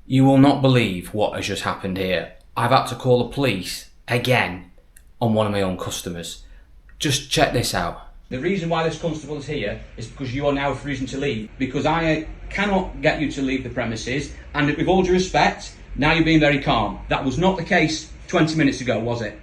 You will not believe what has just happened here. I've had to call the police again on one of my own customers. Just check this out. The reason why this constable is here is because you are now refusing to leave, because I cannot get you to leave the premises, and with all due respect, now you're being very calm. That was not the case 20 minutes ago, was it?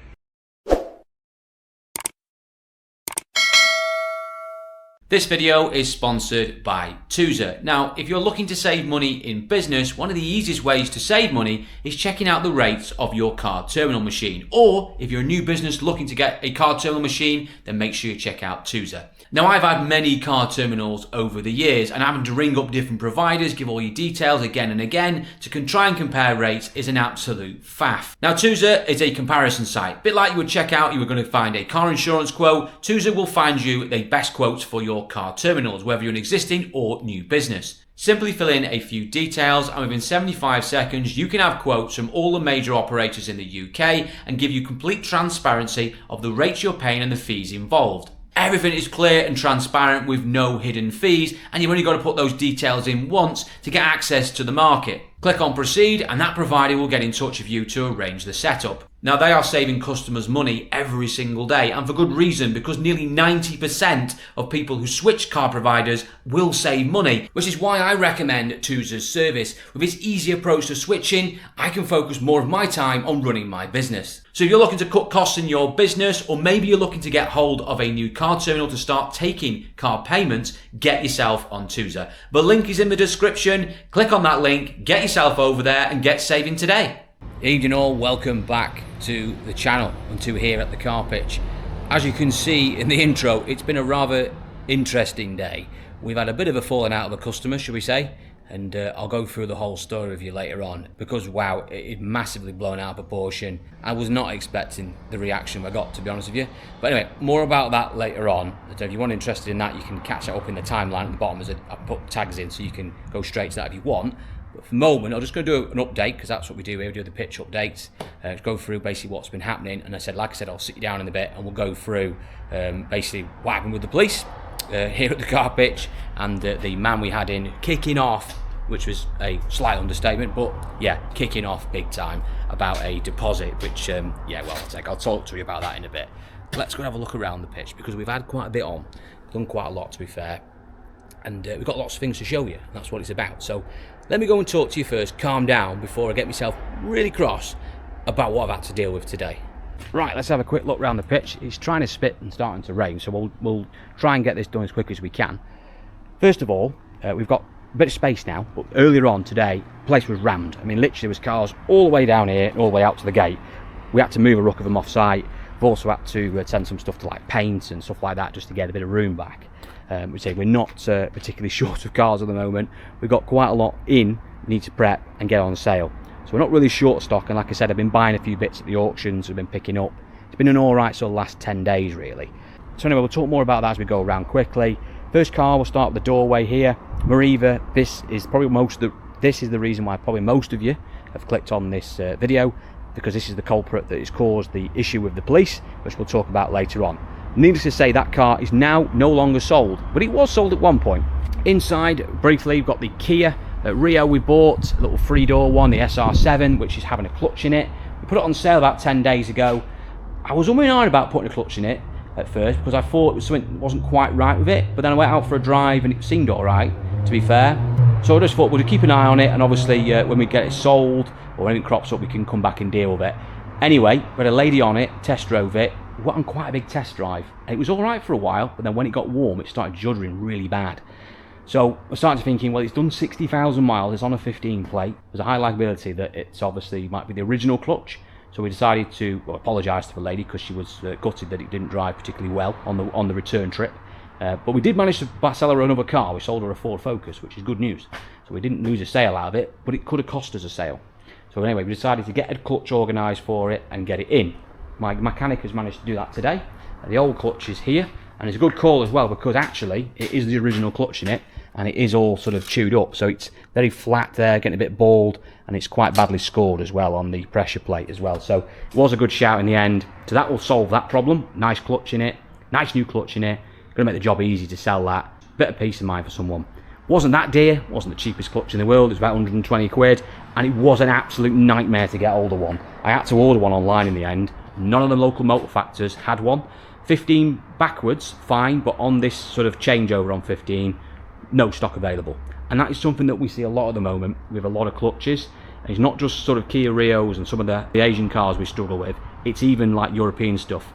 This video is sponsored by TUZA. Now, if you're looking to save money in business, one of the easiest ways to save money is checking out the rates of your card terminal machine. Or if you're a new business looking to get a card terminal machine, then make sure you check out TUZA. Now, I've had many card terminals over the years, and having to ring up different providers, give all your details again and again to try and compare rates is an absolute faff. Now, TUZA is a comparison site. A bit like you would check out, you were going to find a car insurance quote. TUZA will find you the best quotes for your card terminals, whether you're an existing or new business. Simply fill in a few details, and within 75 seconds you can have quotes from all the major operators in the UK and give you complete transparency of the rates you're paying and the fees involved. Everything is clear and transparent with no hidden fees, and you've only got to put those details in once to get access to the market. Click on proceed, and that provider will get in touch with you to arrange the setup. Now, they are saving customers money every single day, and for good reason, because nearly 90% of people who switch car providers will save money, which is why I recommend TUZA's service. With its easy approach to switching, I can focus more of my time on running my business. So if you're looking to cut costs in your business, or maybe you're looking to get hold of a new car terminal to start taking car payments, get yourself on TUZA. The link is in the description. Click on that link, get yourself over there and get saving today. Evening all, welcome back to the channel and to here at the car pitch. As you can see in the intro, it's been a rather interesting day. We've had a bit of a falling out of a customer, should we say, and I'll go through the whole story with you later on, because wow, it's massively blown out of proportion. I was not expecting the reaction I got, to be honest with you. But anyway, more about that later on. So if you want interested in that, you can catch that up in the timeline at the bottom as I put tags in, so you can go straight to that if you want. But for the moment, I'm just going to do an update, because that's what we do here. We do the pitch updates, go through basically what's been happening. And like I said, I'll sit you down in a bit and we'll go through basically what happened with the police here at the car pitch, and the man we had in kicking off, which was a slight understatement, but yeah, kicking off big time about a deposit, which, yeah, well, I'll talk to you about that in a bit. Let's go and have a look around the pitch, because we've had quite a bit on, done quite a lot to be fair, and we've got lots of things to show you, and that's what it's about. So let me go and talk to you first, calm down, before I get myself really cross about what I've had to deal with today. Right, let's have a quick look around the pitch. It's trying to spit and starting to rain, so we'll try and get this done as quick as we can. First of all, we've got a bit of space now, but earlier on today, the place was rammed. I mean, literally there was cars all the way down here and all the way out to the gate. We had to move a ruck of them off site. We've also had to send some stuff to like paint and stuff like that just to get a bit of room back. We say we're not particularly short of cars at the moment. We've got quite a lot in, we need to prep and get on sale. So we're not really short of stock, and like I said, I've been buying a few bits at the auctions, we've been picking up. It's been an alright sort of last 10 days really. So anyway, we'll talk more about that as we go around quickly. First car, we'll start with the doorway here. Mariva, this is the reason why probably most of you have clicked on this video, because this is the culprit that has caused the issue with the police, which we'll talk about later on. Needless to say, that car is now no longer sold, but it was sold at one point. Inside, briefly, we've got the Kia Rio we bought, a little 3-door one, the SR7, which is having a clutch in it. We put it on sale about 10 days ago. I was umming and ahhing about putting a clutch in it at first, because I thought it was something that wasn't quite right with it, but then I went out for a drive and it seemed alright, to be fair. So I just thought we'll keep an eye on it, and obviously when we get it sold or anything crops up, we can come back and deal with it. Anyway, we had a lady on it, test drove it. We went on quite a big test drive, and it was alright for a while, but then when it got warm it started juddering really bad. So I started thinking, well, it's done 60,000 miles, it's on a 15 plate, there's a high likelibility that it's obviously might be the original clutch. So we decided to apologise to the lady, because she was gutted that it didn't drive particularly well on the return trip. But we did manage to sell her another car. We sold her a Ford Focus, which is good news. So we didn't lose a sale out of it, but it could have cost us a sale. So anyway, we decided to get a clutch organised for it and get it in. My mechanic has managed to do that today. The old clutch is here, and it's a good call as well, because actually it is the original clutch in it, and it is all sort of chewed up, so it's very flat there, getting a bit bald, and it's quite badly scored as well on the pressure plate as well. So it was a good shout in the end. So that will solve that problem. Nice clutch in it, nice new clutch in it, gonna make the job easy to sell that. Bit of peace of mind for someone. Wasn't that dear, wasn't the cheapest clutch in the world, it was about 120 quid, and it was an absolute nightmare to get hold of one. I had to order one online in the end. None of the local motor factors had one. 15 backwards, fine, but on this sort of changeover on 15, no stock available. And that is something that we see a lot at the moment with a lot of clutches. And it's not just sort of Kia Rios and some of the Asian cars we struggle with, it's even like European stuff.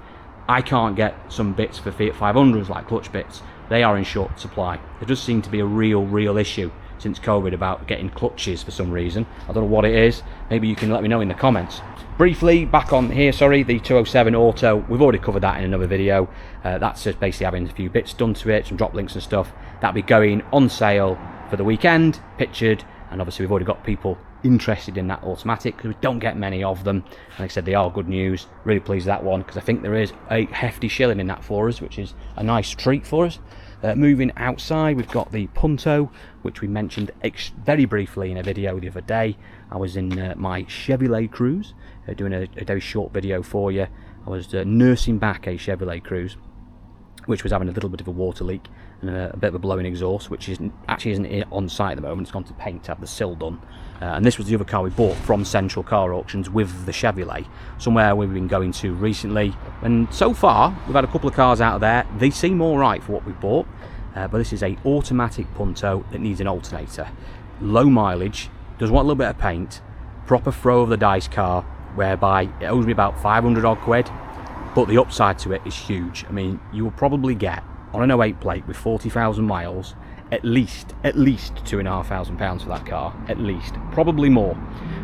I can't get some bits for Fiat 500s like clutch bits. They are in short supply. There does seem to be a real issue since COVID about getting clutches for some reason. I don't know what it is. Maybe you can let me know in the comments. Briefly, back on here, sorry, the 207 Auto. We've already covered that in another video. That's just basically having a few bits done to it, some drop links and stuff. That'll be going on sale for the weekend, pictured, and obviously we've already got people interested in that automatic because we don't get many of them. Like I said, they are good news. Really pleased with that one because I think there is a hefty shilling in that for us, which is a nice treat for us. Moving outside, we've got the Punto, which we mentioned very briefly in a video the other day. I was in my Chevrolet Cruise, doing a very short video for you. I was nursing back a Chevrolet Cruise, which was having a little bit of a water leak and a bit of a blowing exhaust, which actually isn't on site at the moment. It's gone to paint to have the sill done. And this was the other car we bought from Central Car Auctions with the Chevrolet, somewhere we've been going to recently. And so far, we've had a couple of cars out of there. They seem all right for what we bought, but this is a automatic Punto that needs an alternator. Low mileage, does want a little bit of paint, proper throw of the dice car, whereby it owes me about 500 odd quid, but the upside to it is huge. I mean, you will probably get on an 08 plate with 40,000 miles at least £2,500 for that car, at least, probably more,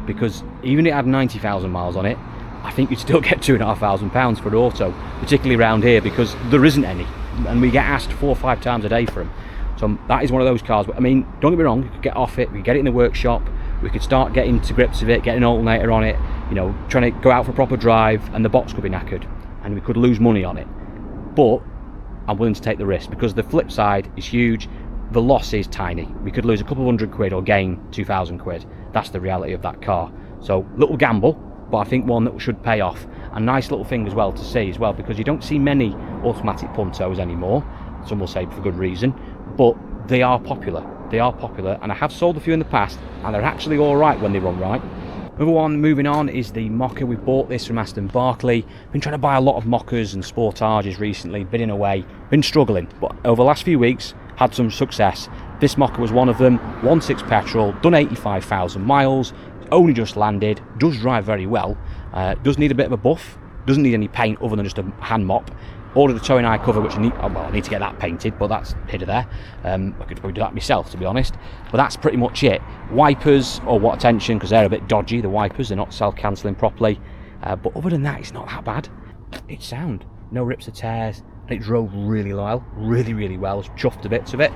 because even if it had 90,000 miles on it, I think you'd still get £2,500 for an auto, particularly around here, because there isn't any, and we get asked 4 or 5 times a day for them. So that is one of those cars. But I mean, don't get me wrong, you could get off it, we could get it in the workshop, we could start getting to grips with it, get an alternator on it, you know, trying to go out for a proper drive, and the box could be knackered and we could lose money on it. But I'm willing to take the risk because the flip side is huge. The loss is tiny. We could lose a couple of £100 or gain 2,000 quid. That's the reality of that car. So little gamble, but I think one that should pay off. A nice little thing as well to see as well, because you don't see many automatic Puntos anymore. Some will say for good reason, but they are popular. They are popular, and I have sold a few in the past, and they're actually all right when they run right. Another one moving on is the Mocha. We bought this from Aston Barclay. Been trying to buy a lot of Mochas and Sportages recently, bidding away, been struggling, but over the last few weeks had some success. This Mocha was one of them. 1.6 petrol, done 85,000 miles, only just landed, does drive very well, does need a bit of a buff, doesn't need any paint other than just a hand mop. Ordered a towing eye cover, which I need to get that painted, but that's here or there. I could probably do that myself, to be honest. But that's pretty much it. Wipers, or what attention, because they're a bit dodgy, the wipers, they're not self-cancelling properly. But other than that, it's not that bad. It's sound. No rips or tears. And it drove really well, really well. I was chuffed a bit of it.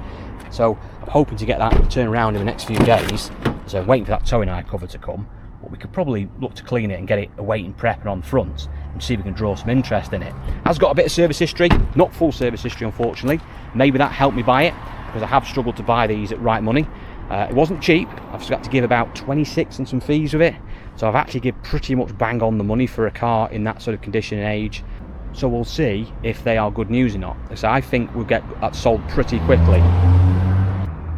So I'm hoping to get that to turn around in the next few days. So I'm waiting for that towing eye cover to come. But we could probably look to clean it and get it awaiting prep and on front and see if we can draw some interest in it. Has got a bit of service history, not full service history unfortunately. Maybe that helped me buy it, because I have struggled to buy these at right money. It wasn't cheap. I've got to give about 26 and some fees with it, so I've actually give pretty much bang on the money for a car in that sort of condition and age. So we'll see if they are good news or not. So I think we'll get that sold pretty quickly.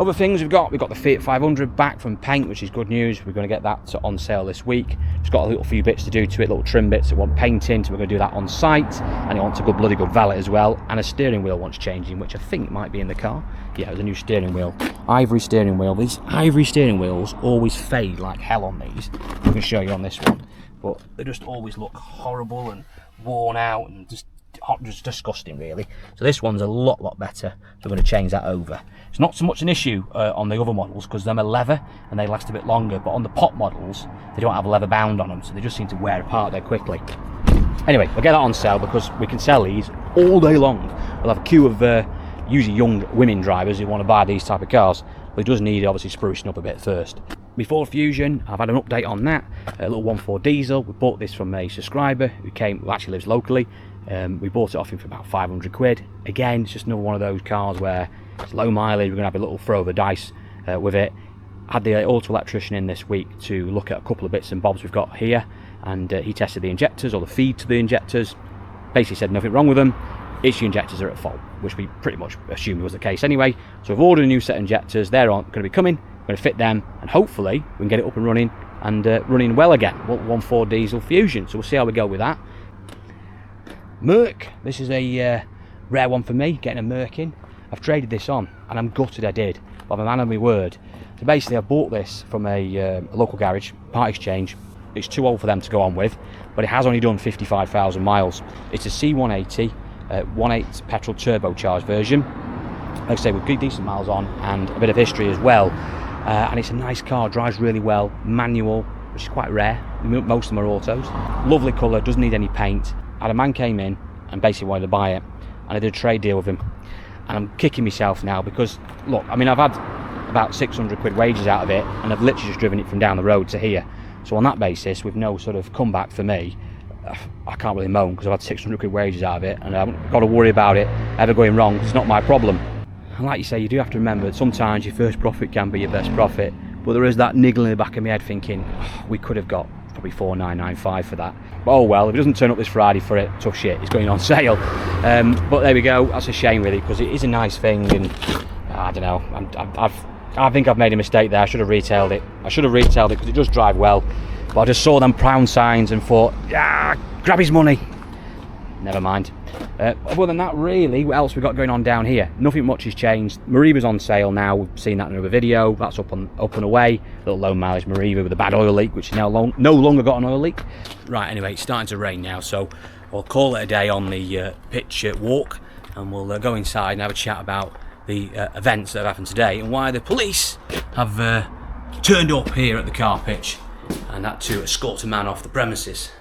Other things we've got the Fiat 500 back from paint, which is good news. We're going to get that on sale this week. It's got a little few bits to do to it, little trim bits that want painting, so we're going to do that on site. And it wants a bloody good valet as well, and a steering wheel wants changing, which I think might be in the car. Yeah, there's a new steering wheel, ivory steering wheel. These ivory steering wheels always fade like hell on these. I can show you on this one, but they just always look horrible and worn out and just disgusting really. So this one's a lot better, so we're going to change that over. It's not so much an issue on the other models, because them are leather and they last a bit longer, but on the pop models they don't have a leather bound on them, so they just seem to wear apart there quickly. Anyway, we'll get that on sale because we can sell these all day long. We'll have a queue of usually young women drivers who want to buy these type of cars, but it does need obviously sprucing up a bit first. Before Fusion, I've had an update on that. A little 1.4 diesel. We bought this from a subscriber who actually lives locally. We bought it off him for about 500 quid. Again, it's just another one of those cars where it's low mileage. We're going to have a little throw of the dice with it. Had the auto electrician in this week to look at a couple of bits and bobs we've got here, and he tested the injectors, or the feed to the injectors. Basically said nothing wrong with them. Its injectors are at fault, which we pretty much assumed was the case anyway. So we've ordered a new set of injectors. They're going to be coming. We're going to fit them, and hopefully we can get it up and running and running well again. 1.4 diesel Fusion, so we'll see how we go with that. Merc, this is a rare one for me, getting a Merc in. I've traded this on, and I'm gutted I did, but I'm a man of my word. So basically I bought this from a local garage, part exchange. It's too old for them to go on with, but it has only done 55,000 miles. It's a C180, 1.8 petrol turbocharged version. Like I say, with good decent miles on and a bit of history as well. And it's a nice car, drives really well, manual, which is quite rare. Most of them are autos. Lovely colour, doesn't need any paint. And a man came in and basically wanted to buy it, and I did a trade deal with him. And I'm kicking myself now because, look, I mean, I've had about 600 quid wages out of it, and I've literally just driven it from down the road to here. So on that basis, with no sort of comeback for me, I can't really moan because I've had 600 quid wages out of it, and I haven't got to worry about it ever going wrong because it's not my problem. And like you say, you do have to remember that sometimes your first profit can be your best profit, but there is that niggle in the back of my head thinking, oh, we could have got probably 4,995 for that. But oh well, if it doesn't turn up this Friday for it, tough shit, it's going on sale. But there we go, that's a shame really, because it is a nice thing, and I don't know, I think I've made a mistake there. I should have retailed it. Because it does drive well, but I just saw them pound signs and thought, yeah, grab his money. Never mind. Other than that, really, what else we got going on down here? Nothing much has changed. Mariva's on sale now. We've seen that in another video. That's up and away. Little low mileage Mariva with a bad oil leak, which is now no longer got an oil leak. Right, anyway, it's starting to rain now, so I'll call it a day on the pitch walk, and we'll go inside and have a chat about the events that have happened today and why the police have turned up here at the car pitch, and that to escort a man off the premises.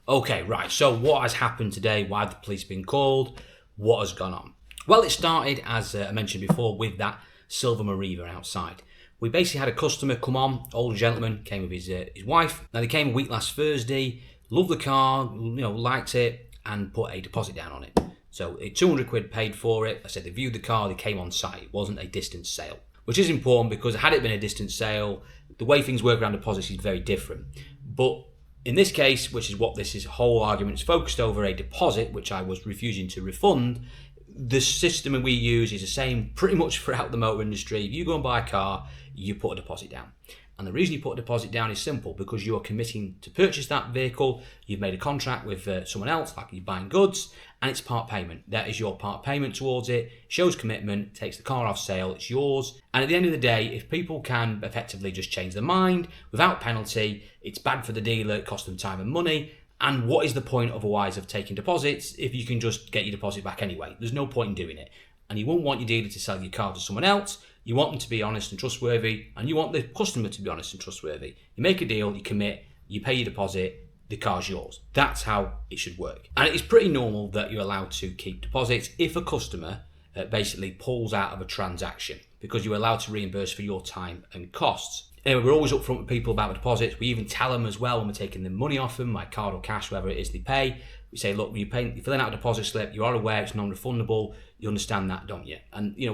Okay, right, so what has happened today? Why have the police been called? What has gone on? Well, it started, as I mentioned before, with that silver Mariva outside. We basically had a customer come on, older gentleman, came with his wife. Now, they came a week last Thursday, loved the car, liked it, and put a deposit down on it. So 200 quid paid for it. I said they viewed the car, they came on site. It wasn't a distance sale, which is important because had it been a distance sale, the way things work around deposits is very different. But in this case, which is what this whole argument is focused over, a deposit, which I was refusing to refund, the system we use is the same pretty much throughout the motor industry. If you go and buy a car, you put a deposit down. And the reason you put a deposit down is simple, because you are committing to purchase that vehicle. You've made a contract with someone else, like you're buying goods, and it's part payment. That is your part payment towards it, shows commitment, takes the car off sale, it's yours. And at the end of the day, if people can effectively just change their mind without penalty, it's bad for the dealer, it costs them time and money. And what is the point otherwise of taking deposits if you can just get your deposit back anyway? There's no point in doing it. And you won't want your dealer to sell your car to someone else. You want them to be honest and trustworthy, and you want the customer to be honest and trustworthy. You make a deal, you commit, you pay your deposit, the car's yours. That's how it should work. And it's pretty normal that you're allowed to keep deposits if a customer basically pulls out of a transaction, because you're allowed to reimburse for your time and costs. Anyway, we're always upfront with people about the deposits. We even tell them as well when we're taking the money off them, my card or cash, whatever it is they pay. We say, look, you're filling out a deposit slip, you are aware it's non-refundable, you understand that, don't you? And you're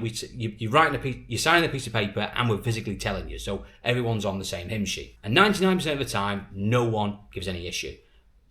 signing a piece of paper, and we're physically telling you, so everyone's on the same hymn sheet. And 99% of the time, no one gives any issue,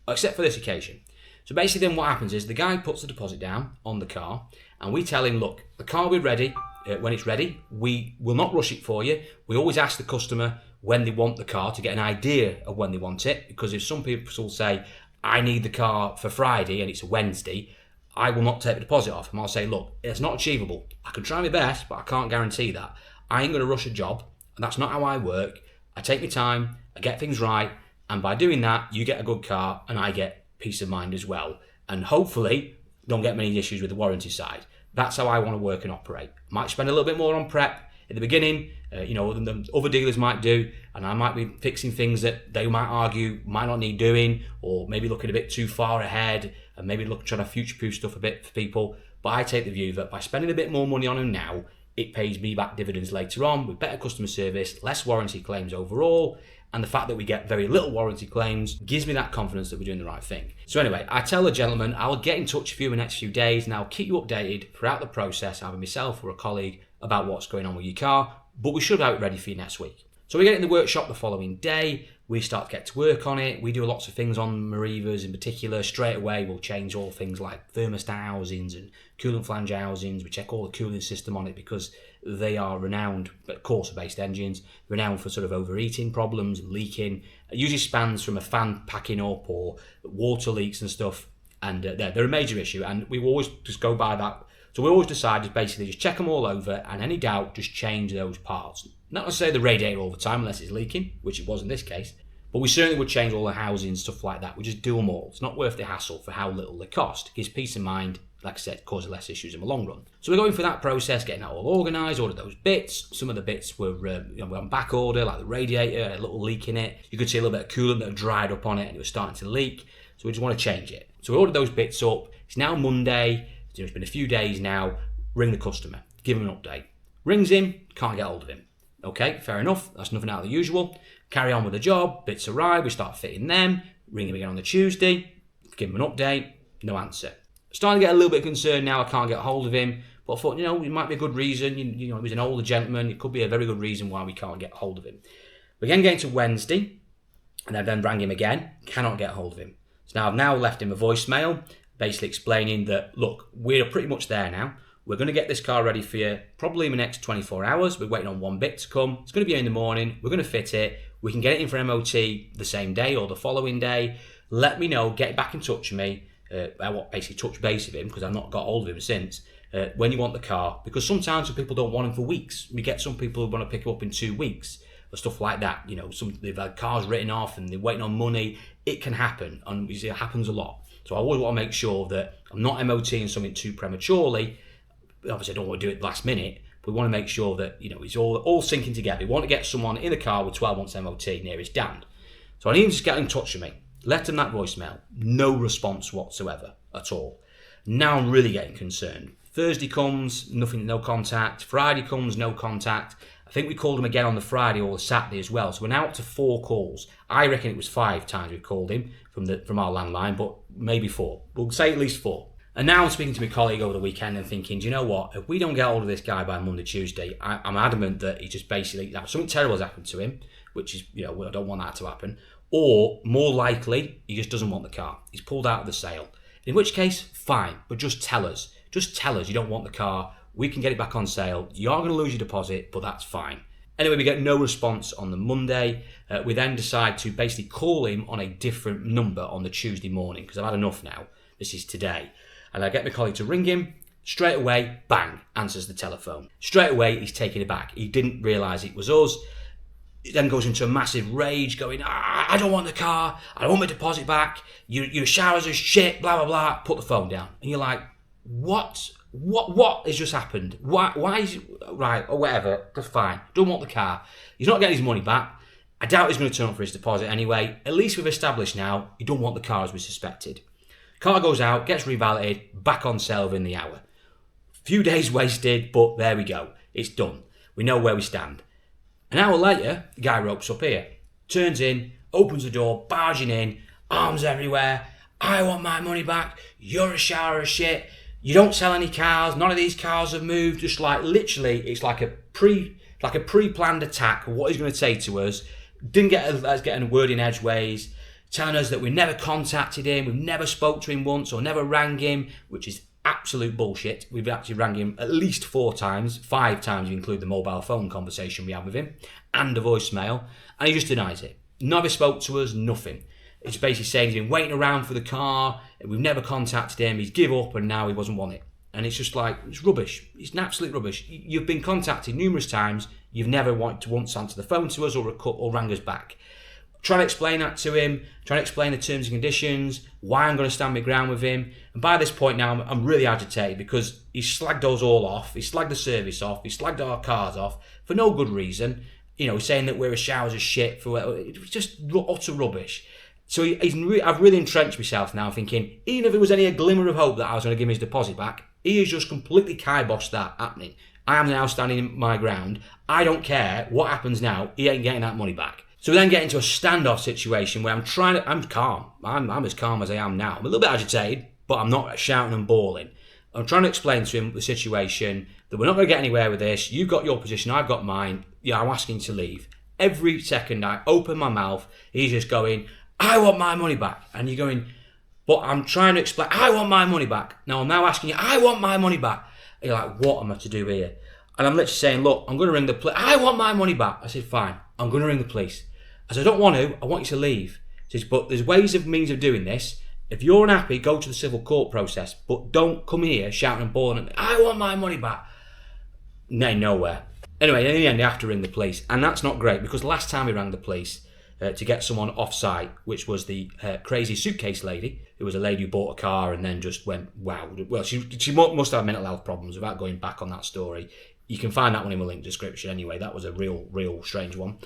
except for this occasion. So basically then what happens is the guy puts the deposit down on the car, and we tell him, look, the car will be ready when it's ready. We will not rush it for you. We always ask the customer when they want the car to get an idea of when they want it, because if some people will say, I need the car for Friday and it's a Wednesday, I will not take the deposit off, and I'll say, look, it's not achievable. I can try my best, but I can't guarantee that. I ain't going to rush a job, and that's not how I work. I take my time, I get things right, and by doing that, you get a good car, and I get peace of mind as well. And hopefully, don't get many issues with the warranty side. That's how I want to work and operate. Might spend a little bit more on prep at the beginning, than other dealers might do, and I might be fixing things that they might argue might not need doing, or maybe looking a bit too far ahead, and maybe trying to future-proof stuff a bit for people. But I take the view that by spending a bit more money on them now, it pays me back dividends later on with better customer service, less warranty claims overall, and the fact that we get very little warranty claims gives me that confidence that we're doing the right thing. So anyway, I tell the gentleman I'll get in touch with you in the next few days, and I'll keep you updated throughout the process, either myself or a colleague, about what's going on with your car, but we should have it ready for you next week. So we get it in the workshop the following day. We start to get to work on it. We do lots of things on Marivas in particular. Straight away, we'll change all things like thermostat housings and coolant flange housings. We check all the cooling system on it because they are renowned, but Corsa-based engines, renowned for sort of overheating problems and leaking. It usually spans from a fan packing up or water leaks and stuff. And they're a major issue. And we always just go by that. So we always decide to basically just check them all over, and any doubt, just change those parts. Not to say the radiator all the time unless it's leaking, which it was in this case, but we certainly would change all the housing, stuff like that. We just do them all. It's not worth the hassle for how little they cost. It gives peace of mind, like I said, causes less issues in the long run. So we're going through that process, getting that all organised, ordered those bits. Some of the bits were on back order, like the radiator, had a little leak in it. You could see a little bit of coolant that had dried up on it and it was starting to leak. So we just want to change it. So we ordered those bits up. It's now Monday. It's been a few days now. Ring the customer, give him an update. Rings him, can't get hold of him. Okay, fair enough. That's nothing out of the usual. Carry on with the job. Bits arrive. We start fitting them. Ring him again on the Tuesday. Give him an update. No answer. Starting to get a little bit concerned now. I can't get hold of him. But I thought, it might be a good reason. You know, he's an older gentleman. It could be a very good reason why we can't get hold of him. We again get into Wednesday, and I then rang him again. Cannot get hold of him. So now I've now left him a voicemail, basically explaining that, look, we're pretty much there now. We're going to get this car ready for you probably in the next 24 hours. We're waiting on one bit to come. It's going to be in the morning. We're going to fit it. We can get it in for MOT the same day or the following day. Let me know. Get back in touch with me. I basically touch base with him because I've not got hold of him since. When you want the car. Because sometimes some people don't want him for weeks. We get some people who want to pick it up in 2 weeks or stuff like that. You know, they've had cars written off and they're waiting on money. It can happen. And it happens a lot. So I always want to make sure that I'm not MOTing something too prematurely. Obviously, I don't want to do it last minute, but we want to make sure that, it's all syncing together. We want to get someone in the car with 12 months MOT near his dad. So I need him to get in touch with me. Left him that voicemail. No response whatsoever at all. Now I'm really getting concerned. Thursday comes, nothing, no contact. Friday comes, no contact. I think we called him again on the Friday or the Saturday as well. So we're now up to 4 calls. I reckon it was 5 times we called him from our landline, but maybe 4. We'll say at least 4. And now I'm speaking to my colleague over the weekend and thinking, do you know what? If we don't get hold of this guy by Monday, Tuesday, I'm adamant that he just basically, something terrible has happened to him, which is, I don't want that to happen. Or more likely, he just doesn't want the car. He's pulled out of the sale. In which case, fine, but just tell us. Just tell us you don't want the car. We can get it back on sale. You are going to lose your deposit, but that's fine. Anyway, we get no response on the Monday. We then decide to basically call him on a different number on the Tuesday morning because I've had enough now. This is today. And I get my colleague to ring him. Straight away, bang, answers the telephone. Straight away, he's taken it back. He didn't realise it was us. He then goes into a massive rage, going, I don't want the car. I don't want my deposit back. Your showers are shit, blah, blah, blah. Put the phone down. And you're like, what has just happened? Why is it, right, or whatever, that's fine. Don't want the car. He's not getting his money back. I doubt he's going to turn up for his deposit anyway. At least we've established now, you don't want the car as we suspected. Car goes out, gets revalidated, back on sale within the hour. Few days wasted, but there we go. It's done. We know where we stand. An hour later, the guy ropes up here. Turns in, opens the door, barging in, arms everywhere. I want my money back. You're a shower of shit. You don't sell any cars. None of these cars have moved. Just like, literally, it's like a pre-planned attack of what he's going to say to us. Didn't get us getting a word in edgeways. Telling us that we never contacted him, we've never spoke to him once or never rang him, which is absolute bullshit. We've actually rang him at least 4 times, 5 times if you include the mobile phone conversation we had with him, and a voicemail, and he just denies it. Never spoke to us, nothing. It's basically saying he's been waiting around for the car, we've never contacted him, he's give up and now he doesn't want it. And it's just like, it's rubbish. It's absolute rubbish. You've been contacted numerous times, you've never wanted to once answer the phone to us or rang us back. Trying to explain that to him, trying to explain the terms and conditions, why I'm going to stand my ground with him. And by this point now, I'm really agitated because he's slagged us all off. He slagged the service off. He slagged our cars off for no good reason. Saying that we're a showers of shit. It was just utter rubbish. So I've really entrenched myself now thinking, even if there was a glimmer of hope that I was going to give him his deposit back, he has just completely kiboshed that happening. I am now standing my ground. I don't care what happens now. He ain't getting that money back. So we then get into a standoff situation where I'm calm. I'm as calm as I am now. I'm a little bit agitated, but I'm not shouting and bawling. I'm trying to explain to him the situation, that we're not going to get anywhere with this. You've got your position, I've got mine. Yeah, I'm asking to leave. every second I open my mouth, he's just going, I want my money back. And you're going, but I'm trying to explain, I want my money back. Now I'm now asking you, I want my money back. And you're like, what am I to do here? And I'm literally saying, look, I'm going to ring the police. I want my money back. I said, fine, I'm going to ring the police. I said, I don't want to, I want you to leave. He says, but there's ways of means of doing this. If you're unhappy, go to the civil court process, but don't come here shouting and bawling at me, I want my money back. No, nowhere. Anyway, in the end, you have to ring the police. And that's not great, because last time we rang the police to get someone off site, which was the crazy suitcase lady, who was a lady who bought a car and then just went, wow. Well, she must have mental health problems, without going back on that story. You can find that one in my link description anyway. That was a real strange one.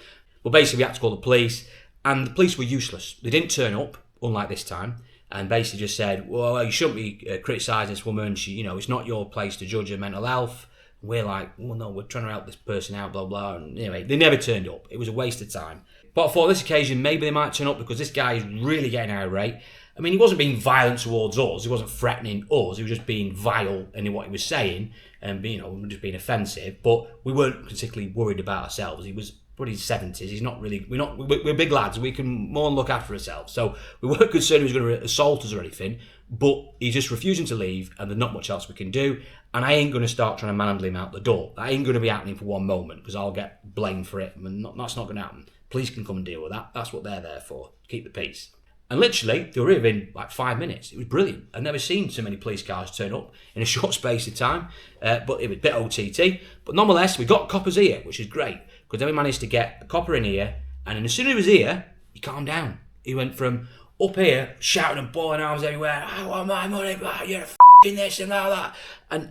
But basically, we had to call the police, and the police were useless. They didn't turn up, unlike this time, and basically just said, well, you shouldn't be criticising this woman. She, it's not your place to judge her mental health. We're like, well, no, we're trying to help this person out, blah, blah. And anyway, they never turned up. It was a waste of time. But I thought this occasion, maybe they might turn up, because this guy is really getting irate. I mean, he wasn't being violent towards us. He wasn't threatening us. He was just being vile in what he was saying and, just being offensive. But we weren't particularly worried about ourselves. He was probably 70s. He's not really, we're big lads. We can more look after ourselves. So we weren't concerned he was going to assault us or anything. But he's just refusing to leave, and there's not much else we can do. And I ain't going to start trying to manhandle him out the door. That ain't going to be happening for one moment, because I'll get blamed for it. And that's not going to happen. Police can come and deal with that. That's what they're there for, to keep the peace. And literally, they were here in like 5 minutes. It was brilliant. I've never seen so many police cars turn up in a short space of time. But it was a bit OTT. But nonetheless, we got coppers here, which is great. Because then we managed to get a copper in here. And then as soon as he was here, he calmed down. He went from up here, shouting and bawling arms everywhere. I want my money back. You're f***ing this and all that. And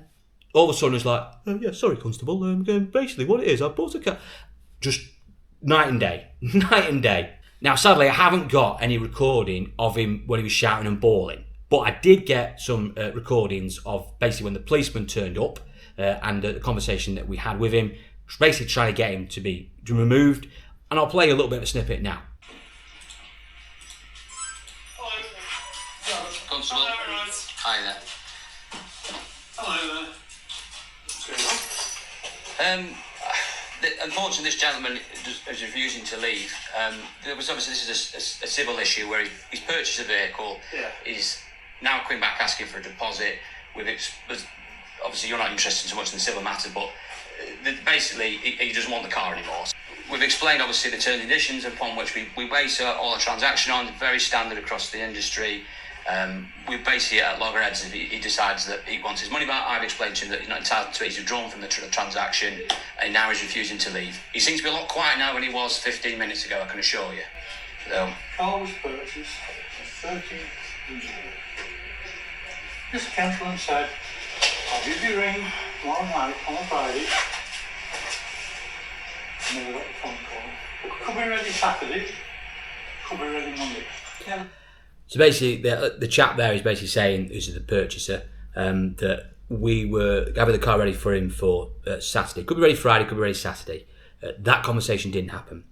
all of a sudden, it's like, oh, yeah, sorry, Constable. Basically, what it is, I bought a car. Just night and day. Night and day. Now, sadly, I haven't got any recording of him when he was shouting and bawling. But I did get some recordings of basically when the policeman turned up and the conversation that we had with him, basically trying to get him to be removed. And I'll play a little bit of a snippet now. Constable. Hi there. Hello there. What's going on? Unfortunately, this gentleman is refusing to leave. There was obviously, this is a civil issue where he's purchased a vehicle. Yeah. He's now coming back asking for a deposit. Obviously, you're not interested so much in the civil matter, but basically, he doesn't want the car anymore. We've explained, obviously, the terms and conditions upon which we base all our transaction on, very standard across the industry. We basically at loggerheads, if he decides that he wants his money back, I've explained to him that he's not entitled to it. He's withdrawn from the transaction, and now he's refusing to leave. He seems to be a lot quieter now than he was 15 minutes ago, I can assure you. So, Car was purchased on 13th of June. This gentleman said, I'll give you a ring tomorrow night on a Friday. I never got the phone call. It could be ready Saturday, could be ready Monday. Yeah. So basically, the chap there is basically saying, who's the purchaser, that we were having the car ready for him for Saturday. Could be ready Friday, could be ready Saturday. That conversation didn't happen.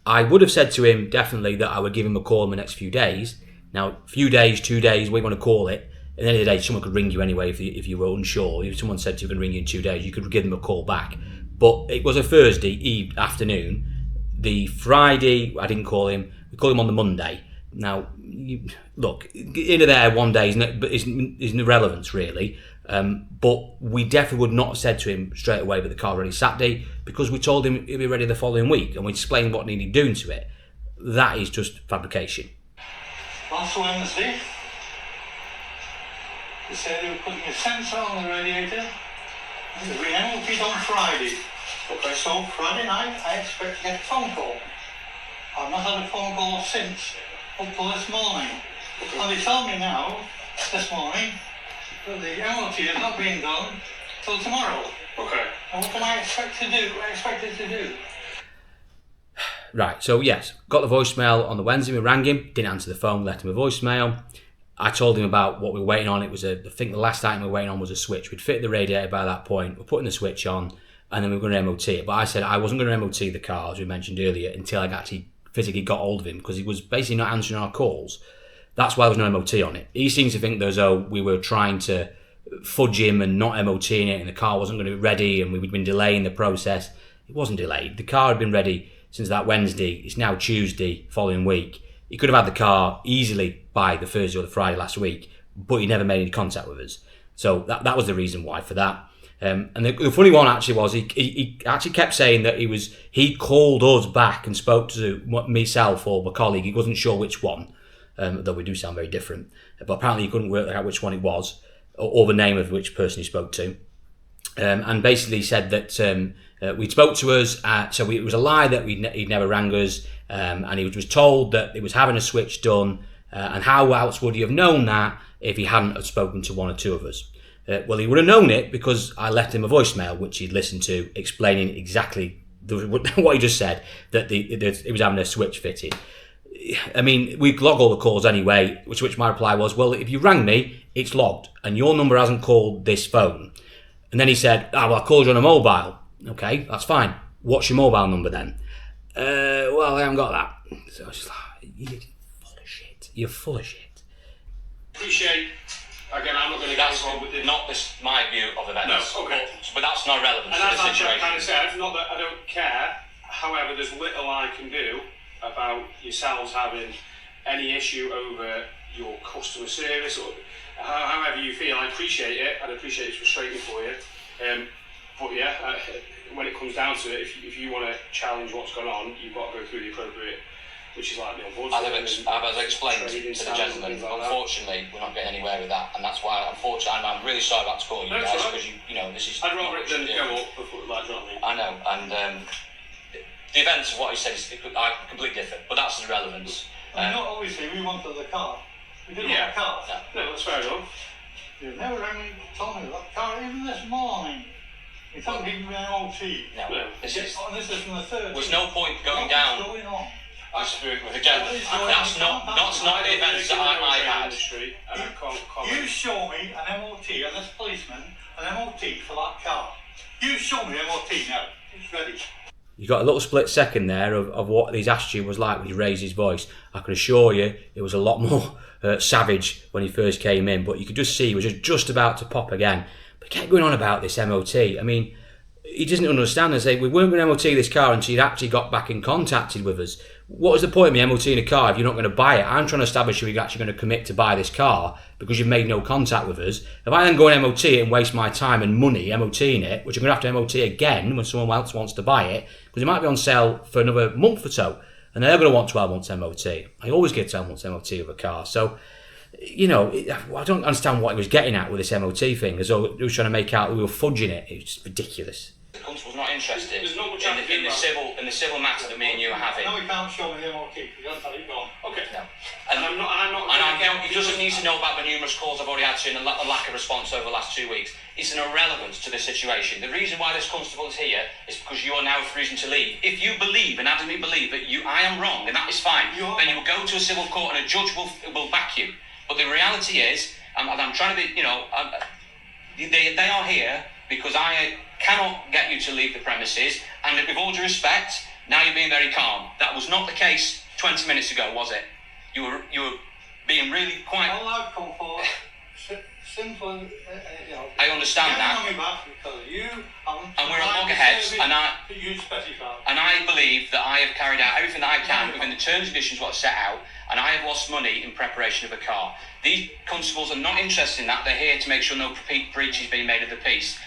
I would have said to him, definitely, that I would give him a call in the next few days. Now, few days, 2 days, we want to call it. At the end of the day, someone could ring you anyway if you were unsure. If someone said to you, we can ring you in 2 days, you could give them a call back. But it was a Thursday afternoon. The Friday, I didn't call him. We called him on the Monday. Now, look, into there 1 day is irrelevant, really. But we definitely would not have said to him straight away that the car ready Saturday, because we told him it'd be ready the following week, and we explained what needed doing to it. That is just fabrication. Last Wednesday, they said they were putting a sensor on the radiator. It was being MOT'd on Friday. Okay. So Friday night, I expect to get a phone call. I've not had a phone call since, up till this morning. Okay. And they tell me now, this morning, that the MOT is not being done till tomorrow. Okay. And what can I expect it to do? Right, so yes, got the voicemail on the Wednesday. We rang him, didn't answer the phone, left him a voicemail. I told him about what we were waiting on. It was I think the last item we were waiting on was a switch. We'd fit the radiator by that point. We're putting the switch on, and then we were going to MOT it. But I said I wasn't going to MOT the car, as we mentioned earlier, until I actually physically got hold of him, because he was basically not answering our calls. That's why there was no MOT on it. He seems to think that as though we were trying to fudge him and not MOTing it, and the car wasn't going to be ready, and we'd been delaying the process. It wasn't delayed. The car had been ready since that Wednesday, it's now Tuesday following week. He could have had the car easily by the Thursday or the Friday last week, but he never made any contact with us. So that was the reason why for that. And the funny one actually was he actually kept saying that he called us back and spoke to myself or my colleague. He wasn't sure which one, though we do sound very different. But apparently he couldn't work out which one it was or the name of which person he spoke to. And basically said that we'd spoke to us, so it was a lie that he'd never rang us, and he was told that he was having a switch done, and how else would he have known that if he hadn't have spoken to one or two of us? Well, he would have known it because I left him a voicemail which he'd listened to, explaining exactly what he just said, that he was having a switch fitted. I mean, we log all the calls anyway, which my reply was, well, if you rang me, it's logged, and your number hasn't called this phone. And then he said, well, I called you on a mobile. Okay, that's fine. What's your mobile number then? Well, I haven't got that. So I was just like, you're full of shit. You're full of shit. Appreciate. Again, I'm not going to get involved with not this my view of events. No, okay. But that's not relevant to the situation. And as I kind of said, not that I don't care. However, there's little I can do about yourselves having any issue over your customer service or however you feel. I appreciate it. I'd appreciate it's frustrating for you. But yeah, when it comes down to it, if you want to challenge what's going on, you've got to go through the appropriate, which is like the ombudsman. As I explained to the gentleman, unfortunately, we're not getting anywhere with that, and that's why, unfortunately, I'm really sorry about to call you guys, because you know, this is. I'd rather it than go up before, like, you know what I mean? I know, and the events of what he says are completely different, but that's the relevance. Not obviously, we wanted the car. We didn't want the car. No, that's fair enough. You never rang me to tell me that car, even this morning. You can't give me an MOT. No, this is from the 30th. There's no point going down. Again, that's not the events that I had. You show me an MOT and this policeman an MOT for that car. You show me MOT now. It's ready. You got a little split second there of what his attitude was like when he raised his voice. I can assure you it was a lot more savage when he first came in, but you could just see he was just about to pop again. But he kept going on about this MOT. I mean, he doesn't understand and say, we weren't going to MOT this car until he'd actually got back and contacted with us. What was the point of me MOTing a car if you're not going to buy it? I'm trying to establish if you're actually going to commit to buy this car because you've made no contact with us. If I then go and MOT it and waste my time and money MOTing it, which I'm going to have to MOT again when someone else wants to buy it, because it might be on sale for another month or so, and they're going to want 12 months MOT. I always get 12 months MOT of a car. So, you know, I don't understand what he was getting at with this MOT thing, as though he was trying to make out that we were fudging it. It was just ridiculous. The constable's not interested in the civil matter that me and you are having. No, we can't show me the MOT because that's how you've gone. Okay. No. And he doesn't need to know about the numerous calls I've already had to and the lack of response over the last 2 weeks. It's an irrelevance to the situation. The reason why this constable is here is because you are now refusing to leave. If you believe and adamantly believe that I am wrong, and that is fine, then you will go to a civil court and a judge will back you. But the reality is, and I'm trying to be, they are here because I cannot get you to leave the premises, and with all due respect, now you're being very calm. That was not the case 20 minutes ago, was it? You were being really quite... All I've come for, simple, I understand that. And we're at loggerheads, and I believe that I have carried out everything that I can within the terms and conditions what I set out, and I have lost money in preparation of a car. These constables are not interested in that. They're here to make sure no breach is being made of the peace.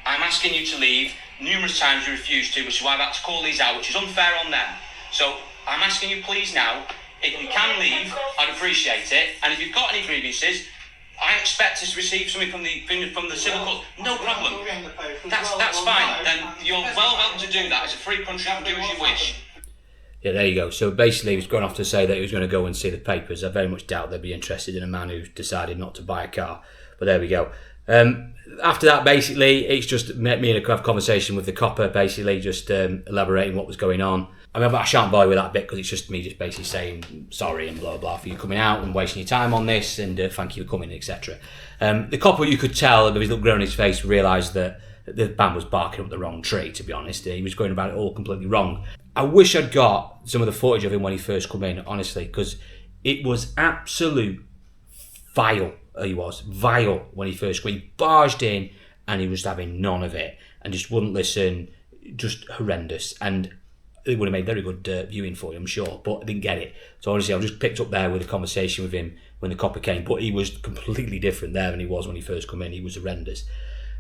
I'm asking you to leave. Numerous times you refused to, which is why I've had to call these out, which is unfair on them. So I'm asking you please now, if you can leave, I'd appreciate it. And if you've got any grievances, I expect to receive something from the civil court. No problem. That's fine. Then you're well welcome to do that. It's a free country. You can do as you wish. Yeah, there you go. So basically, he was going off to say that he was going to go and see the papers. I very much doubt they'd be interested in a man who decided not to buy a car. But there we go. After that, basically, it's just me and a conversation with the copper, basically just elaborating what was going on. I mean, I shan't bother with that bit because it's just me just basically saying sorry and blah, blah, for you coming out and wasting your time on this and thank you for coming, etc. The copper, you could tell, with his little grin on his face, realised that the man was barking up the wrong tree, to be honest. He was going about it all completely wrong. I wish I'd got some of the footage of him when he first come in, honestly, because it was absolute vile. He was vile when he first came. He barged in and he was having none of it and just wouldn't listen. Just horrendous. And it would have made very good viewing for you, I'm sure, but I didn't get it. So honestly, I just picked up there with a conversation with him when the copper came, but he was completely different there than he was when he first come in. He was horrendous.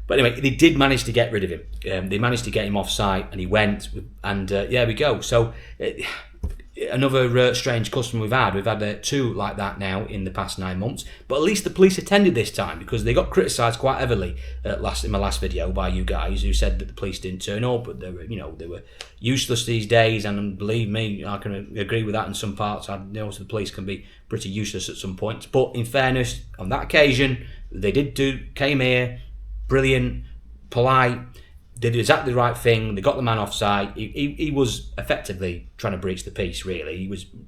But anyway, they did manage to get rid of him. They managed to get him off site, and he went, and yeah, we go. So another strange customer we've had 2 like that now in the past 9 months, but at least the police attended this time, because they got criticised quite heavily in my last video by you guys who said that the police didn't turn up, but they were useless these days. And believe me, I can agree with that in some parts. I know the police can be pretty useless at some points, but in fairness, on that occasion they came here, brilliant, polite, did exactly the right thing. They got the man off site. He was effectively trying to breach the peace, really.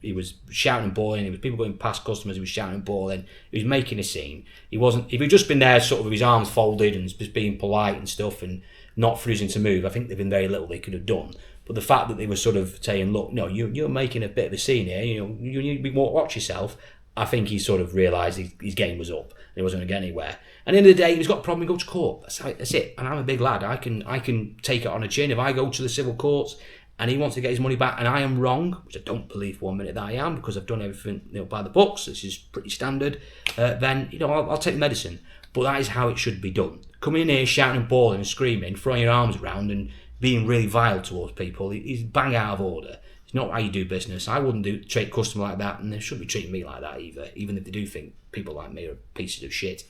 He was shouting and bawling. There was people going past customers. He was shouting and bawling. He was making a scene. If he'd just been there sort of with his arms folded and just being polite and stuff and not refusing to move, I think there'd been very little they could have done. But the fact that they were sort of saying, look, no, you're making a bit of a scene here. You need to watch yourself. I think he sort of realised his game was up and he wasn't going to get anywhere. And at the end of the day, he's got a problem, he goes to court. That's it. And I'm a big lad. I can take it on a chin. If I go to the civil courts and he wants to get his money back and I am wrong, which I don't believe for 1 minute that I am, because I've done everything by the books, this is pretty standard, then I'll take the medicine. But that is how it should be done. Coming in here shouting and bawling and screaming, throwing your arms around and being really vile towards people is bang out of order. It's not how you do business. I wouldn't treat a customer like that, and they shouldn't be treating me like that either, even if they do think people like me are pieces of shit.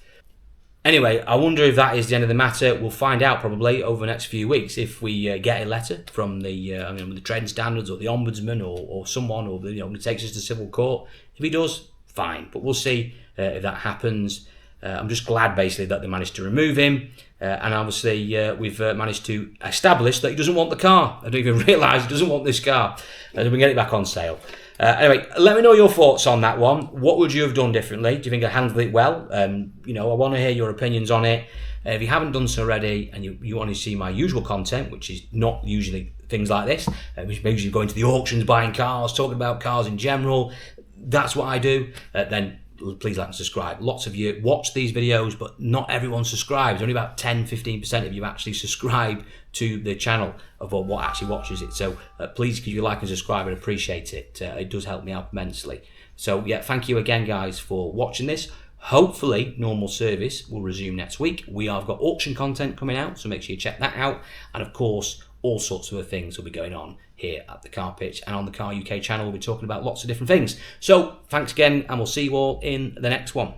Anyway, I wonder if that is the end of the matter. We'll find out probably over the next few weeks if we get a letter from the trading standards or the ombudsman or someone, or it takes us to civil court. If he does, fine. But we'll see if that happens. I'm just glad basically that they managed to remove him, and obviously we've managed to establish that he doesn't want the car. I don't even realise he doesn't want this car. We can get it back on sale. Anyway, let me know your thoughts on that one. What would you have done differently? Do you think I handled it well? I want to hear your opinions on it. If you haven't done so already and you want to see my usual content, which is not usually things like this, which means you're going to the auctions, buying cars, talking about cars in general, that's what I do, then please like and subscribe. Lots of you watch these videos, but not everyone subscribes. Only about 10-15% of you actually subscribe to the channel of what actually watches it. So please, if you like and subscribe, I'd appreciate it. It does help me out immensely. So yeah, thank you again, guys, for watching this. Hopefully, normal service will resume next week. We have got auction content coming out, so make sure you check that out. And of course, all sorts of other things will be going on here at the Car Pitch, and on the Car UK channel we'll be talking about lots of different things. So thanks again, and we'll see you all in the next one.